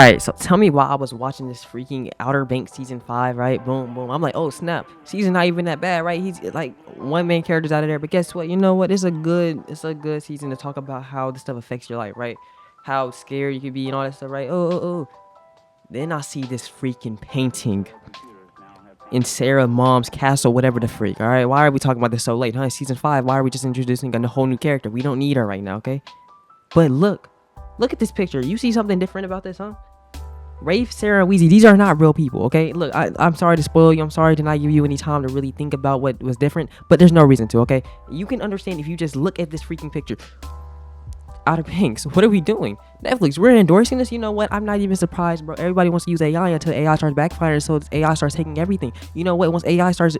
Alright, so tell me why I was watching this freaking Outer Banks season 5, right? Boom, boom. I'm like, oh snap, season not even that bad, right? He's like one main character's out of there, but guess what? You know what? It's a good season to talk about how this stuff affects your life, right? How scared you could be and all that stuff, right? Oh. Then I see this freaking painting in Sarah mom's castle, whatever the freak. All right, why are we talking about this so late, huh? Season 5. Why are we just introducing a whole new character? We don't need her right now, okay? But look at this picture. You see something different about this, huh? Rafe, Sarah, and Weezy, these are not real people, okay? Look, I'm sorry to spoil you. I'm sorry to not give you any time to really think about what was different, but there's no reason to, okay? You can understand if you just look at this freaking picture. Outer Banks, what are we doing? Netflix, we're endorsing this. You know what? I'm not even surprised, bro. Everybody wants to use AI until AI starts backfiring, so AI starts taking everything. You know what? Once AI starts,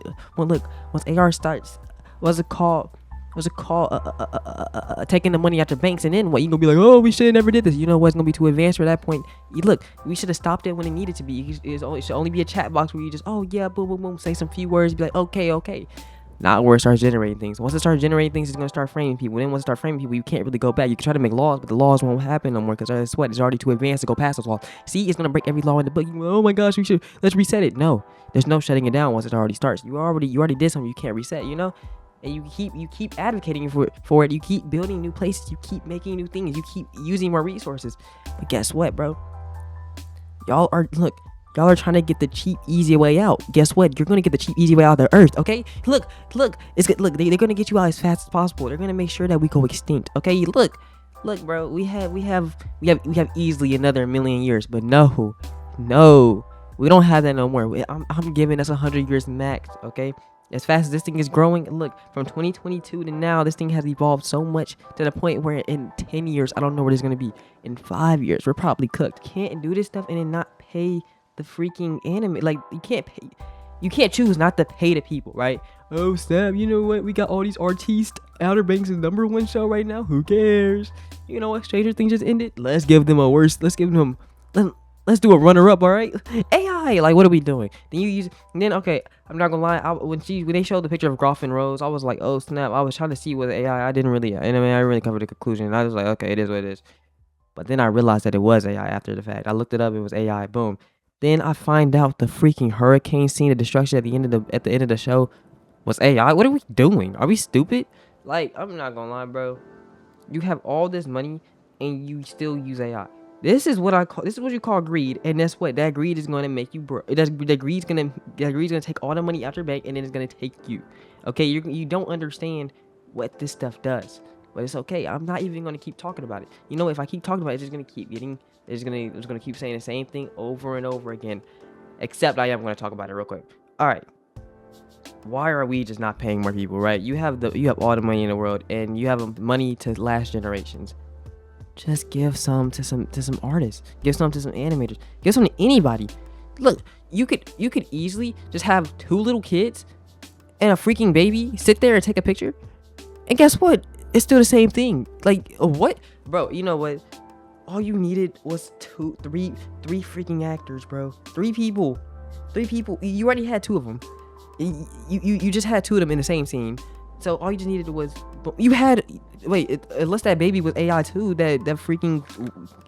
what's it called? Taking the money out the banks, and then what? You gonna be like, oh, we should have never did this. You know what's gonna be too advanced for that point. Look, we should have stopped it when it needed to be. It should only be a chat box where you just, oh yeah, boom, boom, boom, say some few words, be like, okay. Not where it starts generating things. Once it starts generating things, it's gonna start framing people. Then once it starts framing people, you can't really go back. You can try to make laws, but the laws won't happen no more because it's already too advanced to go past those laws. See, it's gonna break every law in the book. Oh my gosh, let's reset it. No, there's no shutting it down once it already starts. You already did something you can't reset. You know. And you keep advocating for it. You keep building new places. You keep making new things. You keep using more resources. But guess what, bro? Y'all are trying to get the cheap, easy way out. Guess what? You're gonna get the cheap, easy way out of the earth. Okay? Look. It's good. Look, they're gonna get you out as fast as possible. They're gonna make sure that we go extinct. Okay? Look, bro. We have easily another million years, but no, we don't have that no more. I'm giving us 100 years max. Okay? As fast as this thing is growing, look, from 2022 to now, this thing has evolved so much to the point where in 10 years, I don't know where it's going to be. In 5 years, we're probably cooked. Can't do this stuff and then not pay the freaking anime. Like, you can't choose not to pay the people, right? Oh, snap, you know what? We got all these artistes. Outer Banks is #1 show right now. Who cares? You know what? Stranger Things just ended. Let's do a runner-up, all right? AI, like, what are we doing? Okay, I'm not gonna lie. When they showed the picture of Groff and Rose, I was like, oh snap. I was trying to see what AI. I didn't really cover the conclusion. I was like, okay, it is what it is. But then I realized that it was AI after the fact. I looked it up. It was AI. Boom. Then I find out the freaking hurricane scene, the destruction at the end of the show, was AI. What are we doing? Are we stupid? Like, I'm not gonna lie, bro. You have all this money and you still use AI. This is what you call greed, and that's what that greed is going to make you broke. That greed's gonna take all the money out your bank, and then it's gonna take you. Okay, you don't understand what this stuff does, but it's okay. I'm not even gonna keep talking about it. You know, if I keep talking about it, it's just gonna keep getting. It's gonna keep saying the same thing over and over again. Except I am gonna talk about it real quick. All right. Why are we just not paying more people, right? You have all the money in the world, and you have money to last generations. Just give some to some artists. Give some to some animators. Give some to anybody. Look, you could easily just have 2 little kids and a freaking baby sit there and take a picture. And guess what? It's still the same thing. Like, what? Bro, you know what? All you needed was three freaking actors, bro. 3 people. You already had 2 of them. You just had 2 of them in the same scene. So all you just needed was unless that baby was AI too, that freaking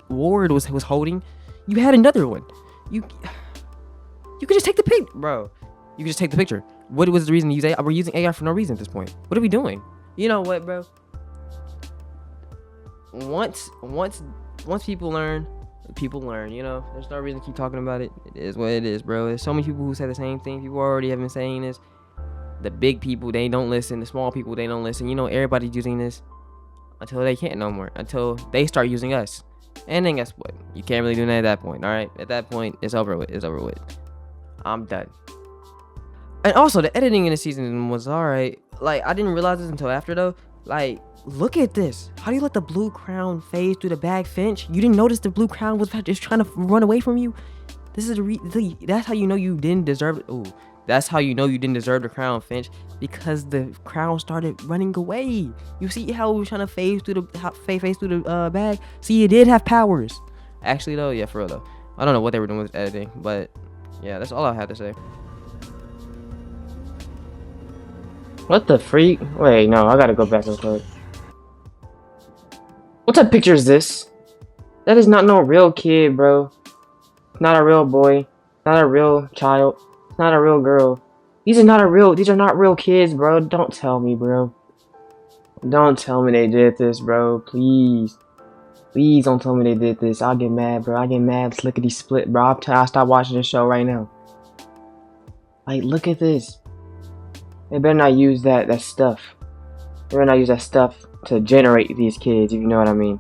Ward was holding, you had another one. You could just take the pic, bro. You could just take the picture. What was the reason to use AI? We're using AI for no reason at this point. What are we doing? You know what, bro? Once people learn. You know, there's no reason to keep talking about it. It is what it is, bro. There's so many people who say the same thing. People already have been saying this. The big people, they don't listen. The small people, they don't listen. You know, everybody's using this until they can't no more. Until they start using us. And then guess what? You can't really do that at that point, all right? At that point, it's over with. I'm done. And also, the editing in the season was all right. Like, I didn't realize this until after, though. Like, look at this. How do you let the blue crown phase through the back fence? You didn't notice the blue crown was just trying to run away from you? This is that's how you know you didn't deserve it. Ooh. That's how you know you didn't deserve the crown, Finch, because the crown started running away. You see how we were trying to phase through the bag? See, it did have powers. Actually, though, yeah, for real, though. I don't know what they were doing with editing, but yeah, that's all I had to say. What the freak? Wait, no, I gotta go back real quick. What type of picture is this? That is not no real kid, bro. Not a real boy. Not a real child. Not a real girl. These are not real kids, bro. Don't tell me, bro. Don't tell me they did this, bro. Please. Please don't tell me they did this. I'll get mad, bro. I get mad. Slickety split, bro. I'll stop watching this show right now. Like, look at this. They better not use that stuff. They better not use that stuff to generate these kids, if you know what I mean.